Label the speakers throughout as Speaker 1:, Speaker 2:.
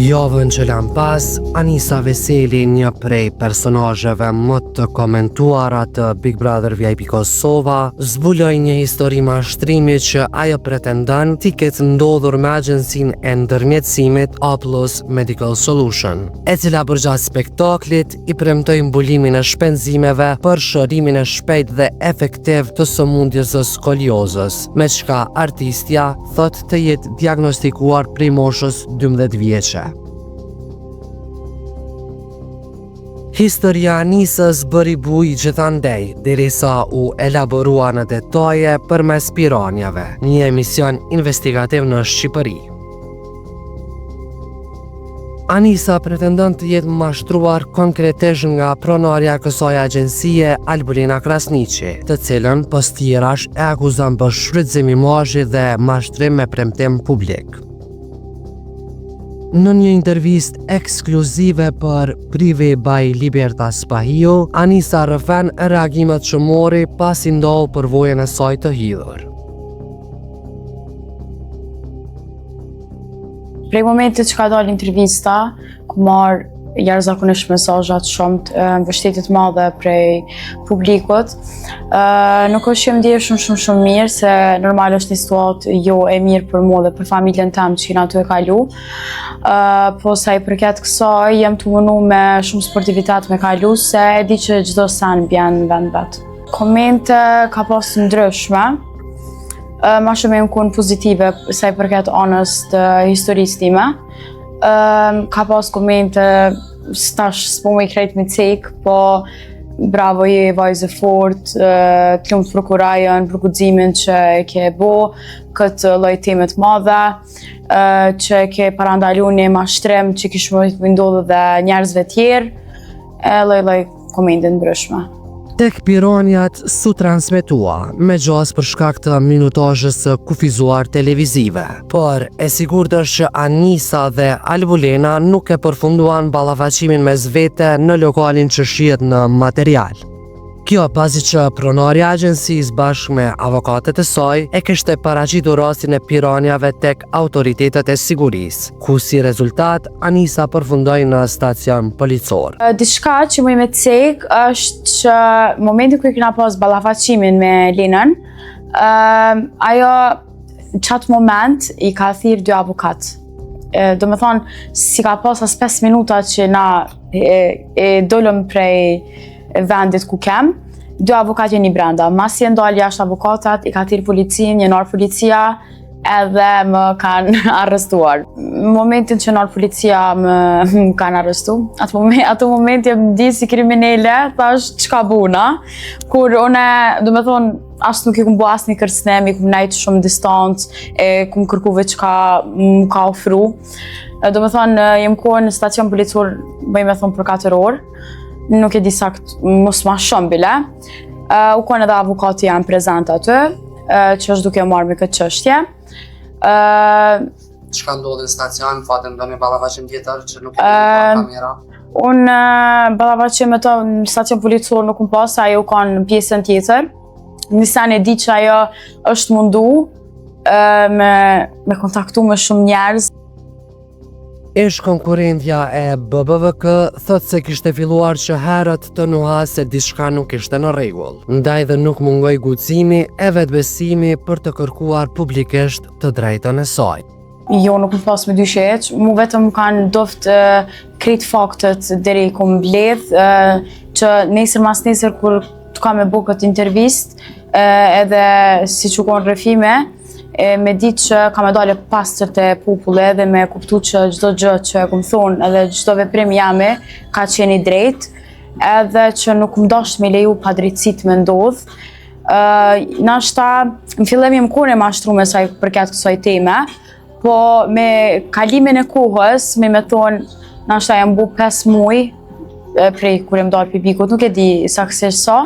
Speaker 1: Javën që lan pas, Anisa Veseli, një prej personazheve më të komentuara të Big Brother VIP Kosova, zbuloi një histori mashtrimi që ajo pretendon t'i ketë ndodhur me agjensinë e ndërmjetësimit A+ Medical Solution, e cila përgjatë spektaklit i premtoi mbulimin e shpenzimeve për shërimin e shpejt dhe efektiv të sëmundjes së skoliozës, me çka artistja thot të jetë diagnostikuar prej moshës 12 vjeçe. Historia Anisës bëri buj gjithandej, derisa u elaborua në detaje përmes Piranjave, një emision investigativ në Shqipëri. Anisa pretendon të jetë mashtruar konkretisht nga pronarja e kësaj agjencie Albulina Krasniqi, të cilën postirash e akuzon për shfrytëzim imazhi dhe mashtrim me premtim publik. Në një intervistë ekskluzive për Prive by Libertas Pahiu, Anisa rrëfen reagimet që mori pasi ndohu përvojën e saj të hidhur.
Speaker 2: Prej momentit që ka dalë intervista, ku marrë jashtëzakonisht mesazha të shumtë, mbështetje të madhe prej publikut, nuk është që më ndjej shumë mirë, se normal është një situatë jo e mirë për mua dhe për familjen tim që kena aty e kalu. Po sa i përket kësaj, jam të munu me shumë sportivitet me kalu, se e di që çdo sen bjen në vend vet. Komente ka pas ndryshme, ma shumë e më konë pozitive sa i përket anës të historisë time. Ka pas komente, stash s'po me i krejt me cek, po bravo je vajzë fort, të lumt për kurajën, për guximin që e ke bo, këtë lloj teme të madhe, që e ke parandalu një mashtrim që kishë më ndodhë dhe njerëzve tjerë, lloj komente ndryshme.
Speaker 1: Tek Piranjat su transmetua, me gjas për shkak të minutazhës së kufizuar televizive, por e sigurt është që Anisa dhe Albulina nuk e përfunduan ballafaqimin mes vete në lokalin që shihet në material. Kjo pasi që pronarja e agjencisë bashkë me avokatët e saj e kishte paraqitur rastin e Piranjave tek autoritetet e sigurisë, ku si rezultat Anisa përfundoi në stacion policor.
Speaker 2: Diçka që më me cek është që momenti kur kena pas ballafaqimin me Linën, ajo çat moment i ka thirrë 2 avokat. Do me thonë, si ka pas as 5 minuta që na dolëm prej vendit ku kem, 2 avokat jeni brenda. Masi e ndalë jashtë avokatat, i ka thirrë policin, një nërë policia, edhe më kanë arrestuar. Momentin që nërë policia më kanë arrestu, ato moment jam di si kriminele, thash çka buna, kur une, do me thonë, ashtë nuk i kumë bo asë një kërcënim, i kumë nejtë shumë distancë, kumë kërkuve që më ka ofru. Do me thonë, jem kohë në stacion policor, bëj me thonë për 4 orë, nuk e di sakt, mos ma shumë bile. U konë edhe avokati janë prezent aty, që është duke marrë me këtë çështje.
Speaker 1: Çka ndodhi në stacion, fatën do një ballafaqim tjetër që nuk e di pa kamera?
Speaker 2: Unë ballafaqim me të në stacion policor nuk më pas, ajo ka në pjesën tjetër. Nisan e di që ajo është mundu me kontaktu me shumë njerëz.
Speaker 1: Ish konkurrentja e BBVK thot se kishte filluar që herët të nuha se diçka nuk ishte në rregull, ndaj dhe nuk mungoi guximi e vetbesimi për të kërkuar publikisht të drejtën e saj.
Speaker 2: Jo, nuk më pas me dysheq, mu vetëm kanë doft krejt faktet deri ku më mbledh, që nesër mas nesër kur të ka me bo këtë intervist, edhe si që konë rrëfime, me ditë që ka me dalë pastër të popullet dhe me kuptu që çdo gjë që kom thonë edhe çdo veprim jame ka qenë i drejt, edhe që nuk më dasht me leju pa drejtësit me ndodh. Nashta, në fillim jem kone mashtrume saj përket kësaj teme, po me kalimin e kohës, me thonë, nashta jam bu 5 muaj prej kur jem dalë pibikut, nuk e di saksisht sa,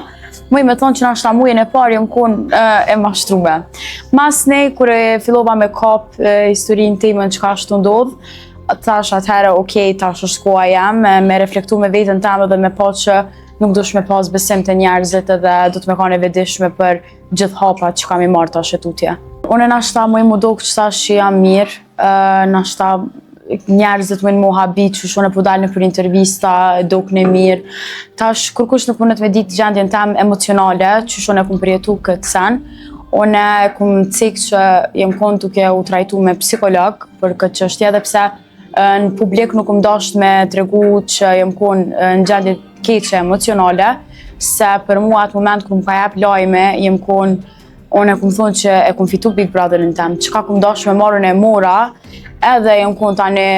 Speaker 2: muj me thonë që nashta mujën e parë jëm konë e mashtrume. Mas ne, kur e fillova me kap historinë temën që ka ashtu ndodhë, thash atëherë, okej, tash është koha jam, me reflektu me vetën temë dhe me pa që nuk dush me pas besim të njerëzit edhe du të me ka në vedishme për gjithë hapat që kam i marrë tash e tutje. Unë nashta muj mu do që tash që jam mirë, nashta njerëzit më në mu habit që shone po dalë në për intervista, dokën e mirë. Tash, kërkush nuk mundet me ditë gjendjen tem emocionale, që shone kum përjetu këtë sen. Une kum cikë që jem konë duke u trajtu me psikolog për këtë çështje, edhe pse në publik nuk dasht me tregu që jem konë në gjendje keqe emocionale, se për mua atë moment kër më ka jep lajme, jem konë unë e kum thonë që e kum fitu Big Brotherin tem, çka kum dash me marrën e mora, edhe jem konë tani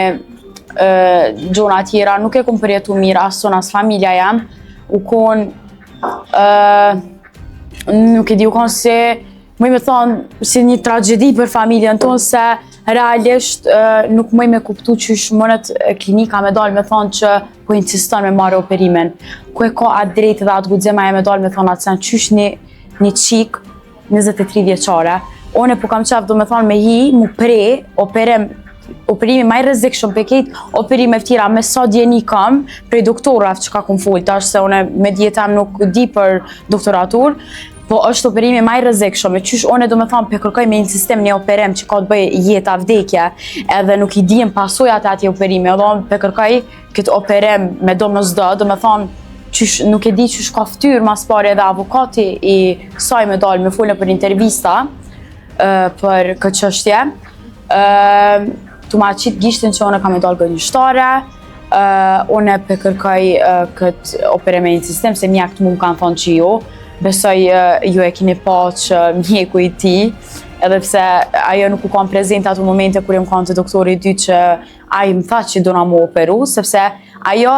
Speaker 2: gjona tjera, nuk e kum përjetu mirë as son as familja jam, u konë, nuk e di, u konë se, mëj me thonë si një tragedi për familjen tonë, se realisht nuk mëj me kuptu qysh mënet klinika me dalë me thonë që po insiston me marrë operimin. Ku e ka atë drejtë dhe atë guxema e me dalë me thonë atë sen qysh një qik 23 vjeqare. One po kam qef do me thonë me hi, mu pre, operimi maj rrezikshëm për kejt operime tjera me sa djeni kam prej doktorave që ka kum full, tash se une me djetem nuk di për doktoratur, po është operimi maj rrezikshëm, e qysh one do me thonë për kërkoj me një sistem një operim që ka të bëj jeta vdekje, edhe nuk i dijem pasojat e ati operimi, edhe për kërkoj këtë operim me do më zdo, do me thonë nuk e di qysh ka ftyr mas pare edhe avokati i saj me dalë me fullë për intervista për këtë çështje. Tu ma qitë gishtin që one ka me dalë gënjështare, one për kërkoj këtë operim e një sistem, se mjek të mu më kanë thonë që jo, besoj ju e kini pa që mjeku i ti, edhe pse ajo nuk u kam prezent ato momente kur jem kanë të doktori i dy që ajo më tha që do na mu operu, sepse ajo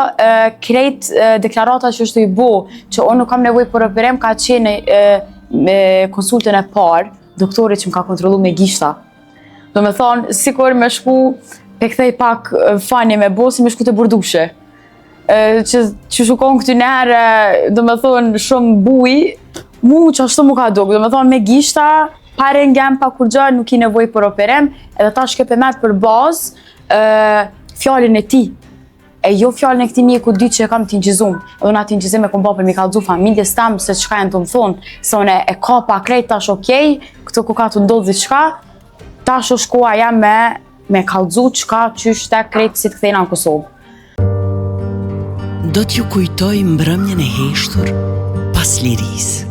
Speaker 2: krejt deklarata që është i bo, që unë nuk kam nevoj për operim, ka qenë me konsultën e parë, doktori që më ka kontrolu me gishta. Do me thonë, sikur me shku, pe kthej pak fani me bo, si me shku të burdushe. Që shukon këtë njerë, do me thonë, shumë buj, mu që ashtu mu ka duk, do me thonë, me gishta, pare ngem pa kur gjë, nuk i nevoj për operim, edhe ta shkepe me për bazë fjallin e ti. E jo fjallin e këti mjeku dy që e kam t'inqizum. Edhe unë atë inqizim e kom ba për mi kalzu familjes tem, se qka e në të më thonë, se unë e ka pa krejt tash okej, këto ku ka të ndodhë qka, tash o shkoa jam me kalzu qka qysh te krejt si të kthejna në Kosovë.
Speaker 3: Do t'ju kujtoj mbrëmjen e heshtur pas liris.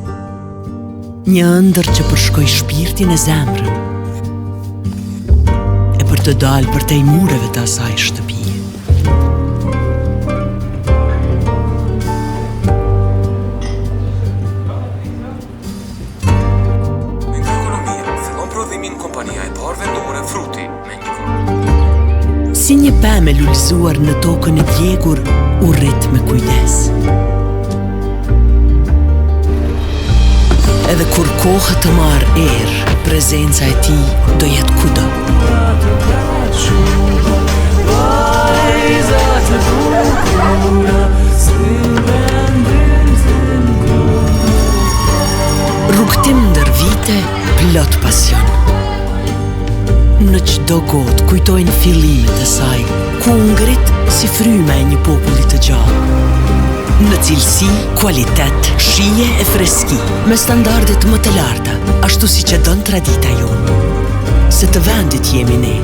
Speaker 3: Një ëndër që përshkoj shpirtin e zemrën, e për të dalë për te i mureve të asaj shtëpi.
Speaker 4: Nga ekonomia, fillon prodhimin kompania e parë vendore Fruti me një
Speaker 3: Si një pemë e lullzuar në tokën e djegur, u rrit me kujdes. Edhe kur kohë të marrë erë, prezenca e ti do jetë kudo. Rrugtim ndër vite, plot pasion. Në çdo gotë kujtojnë fillimet e saj, ku u ngrit si fryma e një populli të gjallë. Në cilësi, kualitet, shije e freski, me standardet më të larta, ashtu si që don tradita jonë. Se të vendit jemi ne,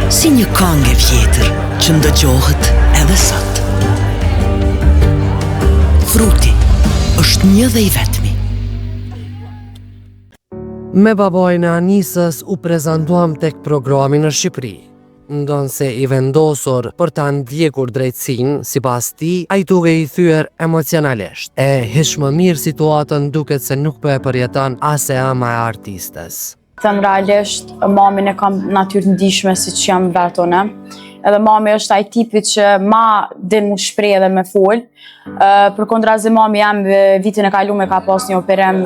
Speaker 3: si një këngë e vjetër që ndëgjohet edhe sot. Fruti është një dhe i vetmi.
Speaker 1: Me babajnë e Anisës u prezentuam tek programi në Shqipëri. Ndonë se i vendosur për ta ndjekur drejtsin, si pas ti, a i duke i thyer emocionalisht. E hish më mirë situatën duket se nuk për e përjetan ase ama e artistes.
Speaker 2: Them realisht, mamin e kam natyrë ndishme si që jam vetone. Edhe mami është ai tipi që ma din mu shprej edhe me fol. Për kontrazi mami jam vitin e kalume ka pas një operim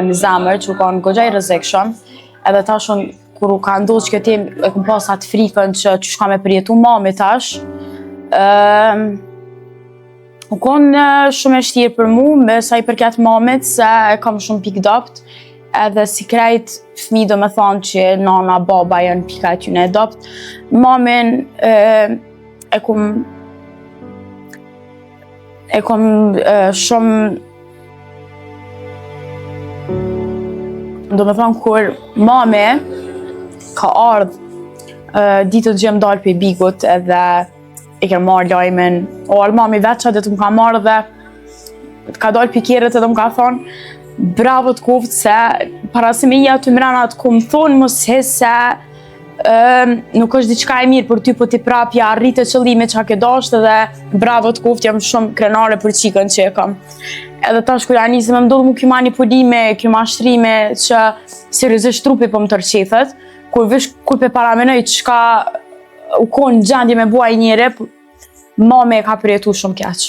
Speaker 2: në zemër që u kanë goxha i rrezikshëm. Edhe tashun kur u ka ndodhur që tim e kam pas atë frikën që çu shka me përjetu mami tash. U konë shumë e shtirë për mu, me sa i përket mamit, se e kam shumë pikdopt. Edhe si krejt fëmi do me thonë që nana, baba janë pika e tyne adopt. Mamin e kom shumë, do me thonë kur mami ka ardhë ditën që jem dalë për bigut edhe i kem marrë lajmin, o mami vetë që dhe të më ka marrë dhe ka dalë për kjerët edhe më ka thonë, bravo të koftë se para se me ja të mrena të kom thonë mos se nuk është diçka e mirë për ty, po ti prapja arritë qëllime që ke dashtë dhe bravo të koftë, jam shumë krenare për qikën që e kam. Edhe tash kur ja nisëm më ndodhë mu kjo manipulime, kjo mashtrime që seriozisht trupi po më tërqethet, kur pe paramenoj çka u konë gjendje me bua i njëre, mame e ka përjetu shumë keq.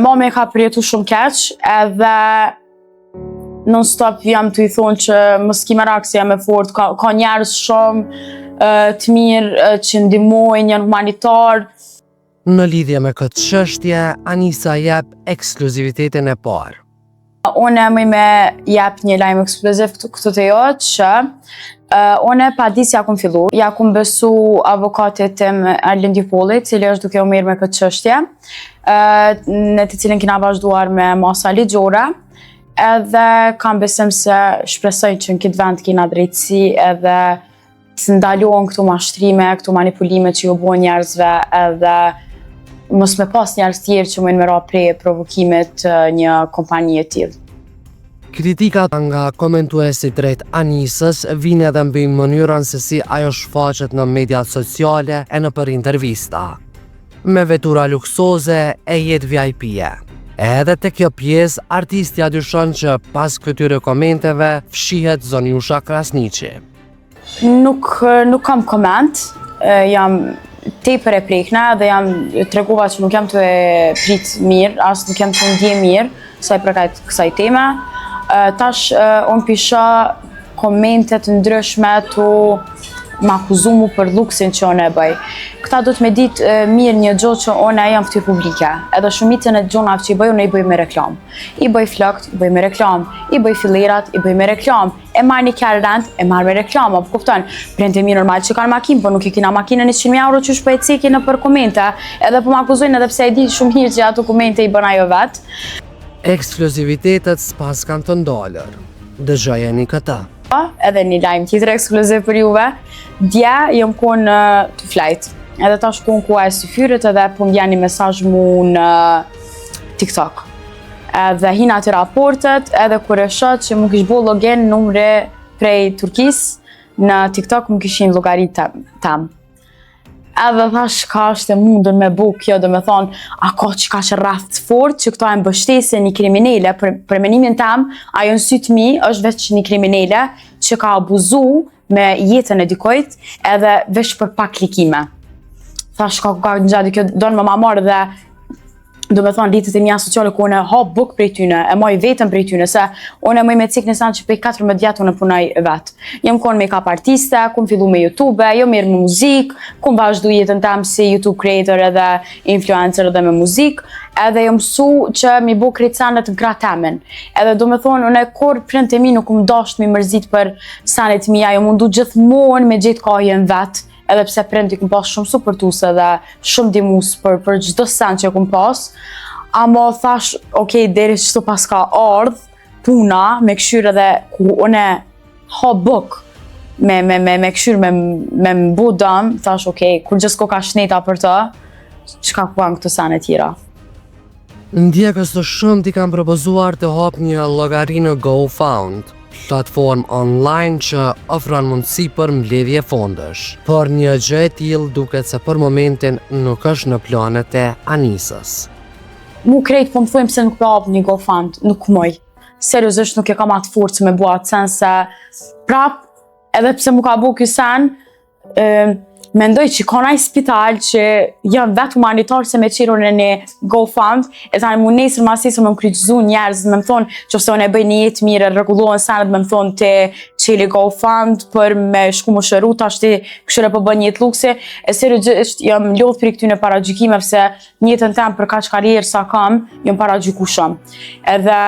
Speaker 2: Mame e ka përjetu shumë keq, edhe non-stop jam të i thonë që mos ki merak se jam e fort, ka njerëz shumë të mirë që ndihmojnë, janë humanitar.
Speaker 1: Në lidhje me këtë çështje, Anisa jep ekskluzivitetin e parë.
Speaker 2: Unë më me jep një lajm ekskluziv këtu të jo që unë pa di si ja kum fillu, ja kum besu avokatit tim Erlin Dipolli, cili është duke u mirë me këtë çështje, në të cilën kena vazhduar me masa ligjore, edhe kam besim se shpresoj që në këtë vend kena drejtësi edhe të ndalohen këtu mashtrime, këtu manipulime që ju bojnë njerëzve edhe mos me pas njerëz tjerë që mujnë me ra prej provokimit një kompani e tillë.
Speaker 1: Kritikat nga komentuesit drejt Anisës vijnë edhe mbi mënyrën se si ajo shfaqet në mediat sociale e në për intervista. Me vetura luksoze e jetë VIP-e. Edhe te kjo pjesë, artistja dyshon që pas këtyre komenteve fshihet Zonjusha Krasniqi.
Speaker 2: Nuk kam koment, jam tepër e prekna dhe jam tregova që nuk jam të e prit mirë, as nuk jam të ndje mirë, sa i përket kësaj teme. Tash unë pisha komentet ndryshme të m'akuzu mu për luksin që unë e bëj. Këta do të me ditë mirë një gjohë që unë e jam këty publike, edhe shumicën e gjonave që i bëj, unë i bëj me reklam. I bëj flakt, i bëj me reklam, i bëj fillerat, i bëj me reklam, e marrë një kjarë rent, e marrë me reklam, apo kupton, prente mi normal që kanë makinë, po nuk i kina makinën 100.000 euro që shpo e ceki në për komente, edhe po m'akuzojnë edhe pse e di shumë mirë që ato komente i bën ajo vetë.
Speaker 1: Ekskluzivitetet s'pas kanë të ndalër. Dëgjojeni këta.
Speaker 2: Edhe një lajm tjetër ekskluziv për juve. Dje jam konë të flajt. Edhe tash konë ku e syfyrit edhe po m'bjen një mesazh mu në TikTok. Edhe hina të raportet edhe kur e shoh që mu kish bo login numre prej Turkis në TikTok mu kishin llogarit tam. Edhe thash ka është e mundur me bu kjo, do me thonë, a ka që ka që rrath fort që këto e mbështese një kriminele, për menimin tam, ajo në sytë mi është veç një kriminele që ka abuzu me jetën e dikojt edhe veç për pak klikime. Thash ka në gjatë kjo, do në më marrë dhe do me thonë rritët e mja sociale ku unë ha buk prej tyne, e moj vetën prej tyne, se unë moj me cikë në sanë që prej 14 vjetë unë punaj vetë. Jem konë make-up artiste, kum fillu me YouTube, jo mirë me muzikë, kum vazhdu jetën tam si YouTube creator edhe influencer edhe me muzikë, edhe jom su që mi bu krejt sanet gra temen. Edhe do me thonë, unë kur print e mi nuk më dasht mi mërzit për sanet mija, jo mundu gjithmonë me gjithë kahjen vetë, edhe pse prendi kum pas shumë supportuese dhe shumë dimus për çdo send që kum pas, ama thash, okay, deri që pas ka ardh puna me këshyr edhe ku unë ha buk me këshyr me mbu dëm, thash, okay, kur gjithë ka shneta për të, çka kuam këto sene tjera.
Speaker 1: Ndjekës të shumë t'i kam propozuar të hap një llogari në GoFund, platform online që ofron mundësi për mbledhje fondesh. Por një gjë e tillë duket se për momentin nuk është në planet e Anisës.
Speaker 2: Mu krejt po më thujmë se nuk po hap një GoFund, nuk moj. Seriozisht nuk e kam atë forcë me bua atë sen se prap, edhe pse mu ka bu ky sen, mendoj që ka naj spital që janë vetë humanitar se me qirur në një GoFund, e tani mu nesër masisë me më kryqëzu njerëz, me më thonë që ose unë e bëj një jetë mirë, rregullohen senet me më thonë të qeli GoFund për me shku më shëru, tash ti këshire për bën jetë luksi, e seriozisht jam lodh për këtyne paragjykime pse njëtën tem për kaq karrierë sa kam, jam paragjyku shumë. Edhe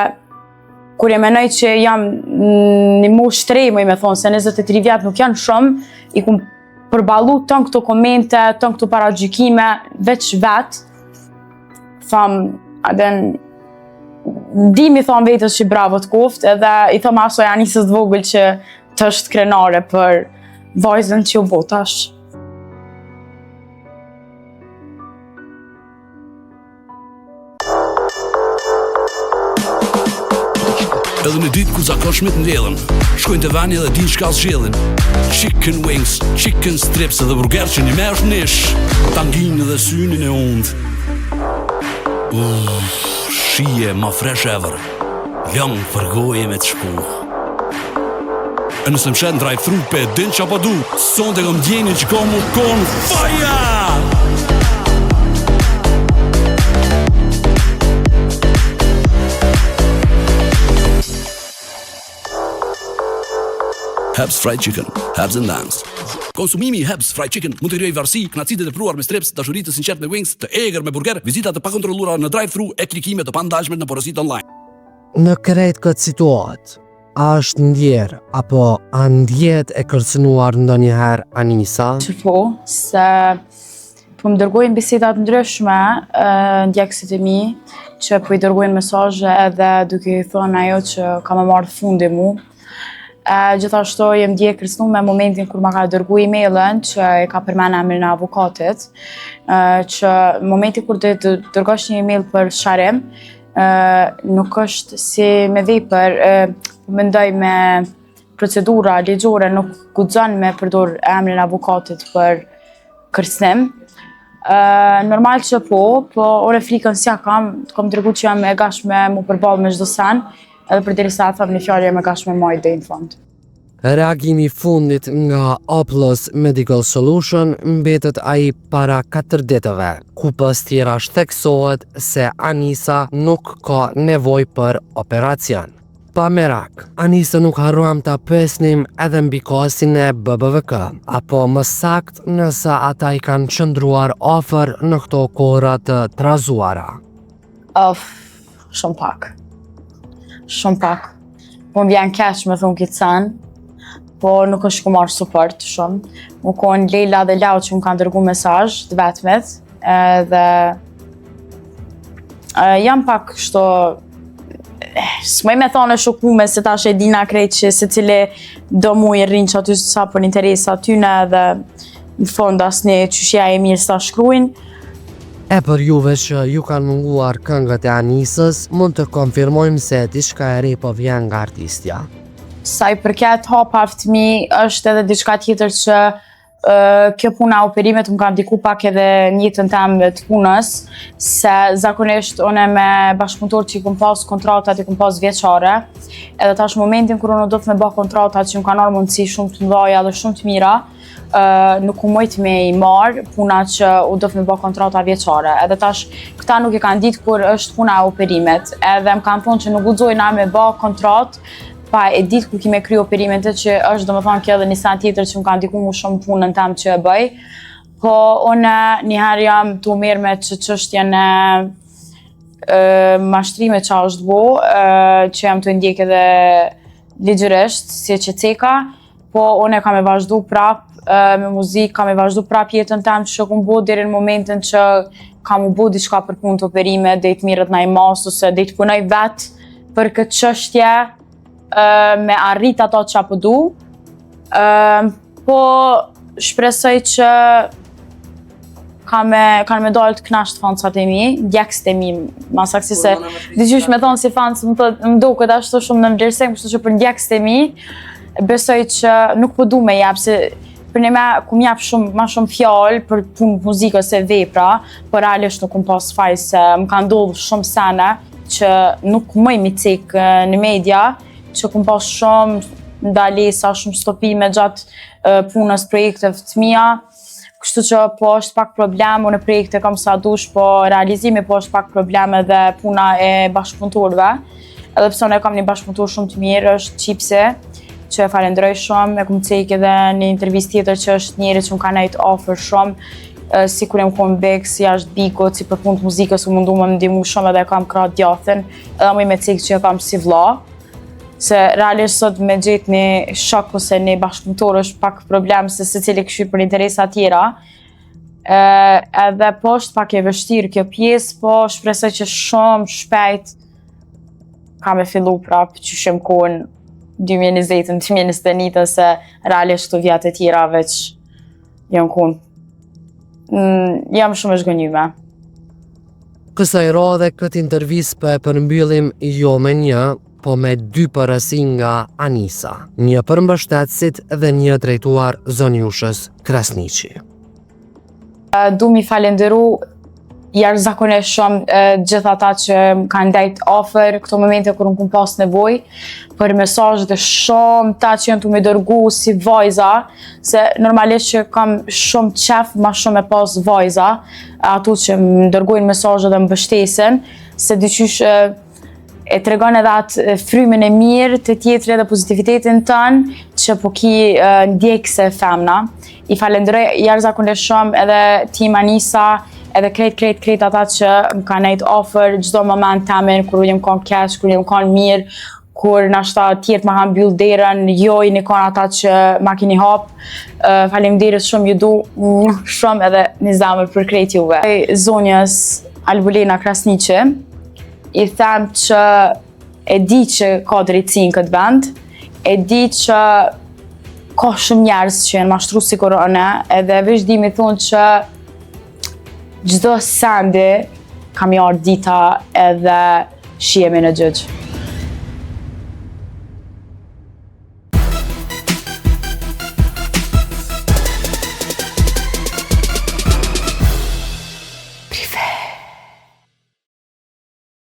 Speaker 2: kur e menoj që jam një moshë tre, me thonë se 23 vjetë nuk janë shumë, i kum përballu tën këto komente, tën këto paragjykime, veç vetë, tham, aden, Ndihmë i thonë vetës që bravo të kuft, edhe i thëmë ashtu Anisës të vogël që të është krenare për vajzën që u botash.
Speaker 5: Edhe në ditë ku zakonshmit ndjellën, shkojnë të vani dhe din shka zgjellin. Chicken wings, chicken strips edhe burger që një me është nish, tanginë dhe synin e undë. Shije ma fresh ever, ljong për goje me të shpu. E nëse më shetë në drive-thru pe din qa pa du, son të kom djeni që kom u kon faja! Hebs Fried Chicken, Hebs and Dance. Konsumimi i Hebs Fried Chicken mund të krijojë varësi, kënaqësi të tepruar me strips, dashuri të sinqertë me wings, të egër me burger, vizita të pakontrolluara në drive-thru e klikime të pandalshme në porositë online.
Speaker 1: Në krejt këtë situatë, a është ndjerë apo a ndjet e kërcënuar ndonjëherë Anisa?
Speaker 2: Që po, se po më dërgojnë bisedat ndryshme ndjekësit e mi, që po i dërgojnë mesazhe edhe duke i thënë ajo që ka më marrë fundi mu. Gjithashtu jem dje kërcënu me momentin kur ma ka dërgu emailën që e ka përmen emrin e avokatit, që momentin kur të dërgosh një email për sharim, nuk është si me vepër, mendoj me procedura ligjore nuk guxon me përdor emrin e avokatit për kërcënim. Normal që po ore frikën s'ja kam dërgu që jam e gashme mu përballë me çdo sen, edhe përderisa them një fjalë jam e gashme majt deri në fund.
Speaker 1: Reagimi i fundit nga Oplos Medical Solution mbetet ai para 4 ditëve, ku pas tjera shteksohet se Anisa nuk ka nevojë për operacion. Pa merak, Anisa nuk harruam ta pyesnim edhe mbi kasin e BBVK, apo më sakt nëse ata i kanë qëndruar afër në këto kohra të trazuara.
Speaker 2: Shumë pak. Po më vjen keq me thonë këtë sen, po nuk është ku marrë support shumë. Më konë Leila dhe Lau që më kanë dërgu mesazh të vetmit, edhe jam pak kështu, s'moj me thonë e shokume se tash e dina krejt që se cili do mu i rrinë që aty sa për interesa tyne edhe në fond asni qyshja e mirë sa shkruajnë.
Speaker 1: E për juve që ju kanë munguar këngët e Anisës, mund të konfirmojmë se diçka e re po vjen nga artistja.
Speaker 2: Sa i përket hapa ftëmi, është edhe diçka tjetër që kjo puna operimet më ka ndiku pak edhe në jetën teme të punës, se zakonisht une me bashkëpunëtor që i kom pas kontratat i kom pas vjeçare, edhe tash momentin kur unë do të me bë kontratat që më kanë marrë mundësi shumë të mëdha dhe shumë të mira, nuk u mojt me i marrë puna që u do të me bë kontrata vjeçare. Edhe tash këta nuk i kanë ditë kur është puna e operimet, edhe më kanë thonë që nuk guxojna me bë kontratë pa e ditë kur kime kry operimet që është do më thonë kjo edhe një sen tjetër që më ka ndiku mu shumë punën tem që e bëj. Po une njëherë jam të umirë me çështjen e mashtrime që është bo, që jam të ndjek edhe ligjërisht, si që ceka, po une kam e vazhdu prap me muzikë, kam e vazhdu prap jetën tem që kom bo deri në momentin që kam u bo diçka për punë të operime, dhe i të mirët na i mas, ose dhe i të punoj vetë për këtë çështje, me arrit ato që apo du, po shpresoj që kanë me dalë të knasht fansat e mi, djekst e mi, ma saksi se diqysh me thonë si fans më do këtë ashtu shumë në mdjersek, kështu që për djekst e mi, besoj që nuk po du me jep, se për një me kum jep ma shumë fjallë për punë muzikë ose vepra, por realisht nuk kum pas faj se më kanë ndodhur shumë sene që nuk mëj mi cekë në media, që kum pas shumë ndalesa, shumë stopime gjatë punës projekteve të mia, kështu që po është pak problem, unë projekte kam sa dush, po realizimi po është pak problem edhe puna e bashkëpunëtorëve, edhe pse unë kam një bashkëpunëtor shumë të mirë, është Qipsi, që e falenderoj shumë, e kum cek edhe një intervistë tjetër që është njëri që më ka nejt ofër shumë, si kur jem konë bek, si ashtë biko, si për punë të muzikës u mundu më ndimu shumë edhe kam krah djathin, edhe më i me cek që e kam si vlla. Se realisht sot me gjetë një shok ose një bashkëpunëtor është pak problem se secili këshir për interesa tjera. Edhe po është pak e vështirë kjo pjesë, po shpresoj që shumë shpejt ka me fillu prap qyshim kohën 2020-2021 se realisht të vjetë e tjera veç jam shumë e zhgënjyme.
Speaker 1: Kësaj radhe këtë intervistë për e përmbyllim jo me një, po me 2 përësi nga Anisa, një përmbështetësit dhe një drejtuar zonjushës Krasniqi.
Speaker 2: Du mi falenderu jashtëzakonisht shumë gjithë ata që më kanë ndajt ofër këto momente kur unë kum pas nevojë për mesazhet e shumë ta që janë të më dërgu si vajza, se normalisht që kam shumë qef ma shumë e pas vajza, ato që më dërgojnë mesazhe dhe më mbështesin, se dyqysh e tregon edhe atë frymin e mirë të tjetrit dhe pozitivitetin tënë që po ki ndjekse femna. I falenderoj jashtëzakonisht shumë edhe Team Anisa, edhe krejt ata që më kanë nejt offer çdo moment tamin, kur jem kon keq, kur jem kon mirë, kur nashta tjertë ma kanë mbyll derën, joj kanë ata që ma keni hap. Faleminderit shumë, ju du shumë edhe një zemër për krejt juve. Zonjës Albulena Krasniqi, i them që e di që ka drejtësi në këtë vend, e di që ka shumë njerëz që janë mashtru si korone, edhe veç di mi thonë që çdo sendi kam jarë dita edhe shihemi në gjyq.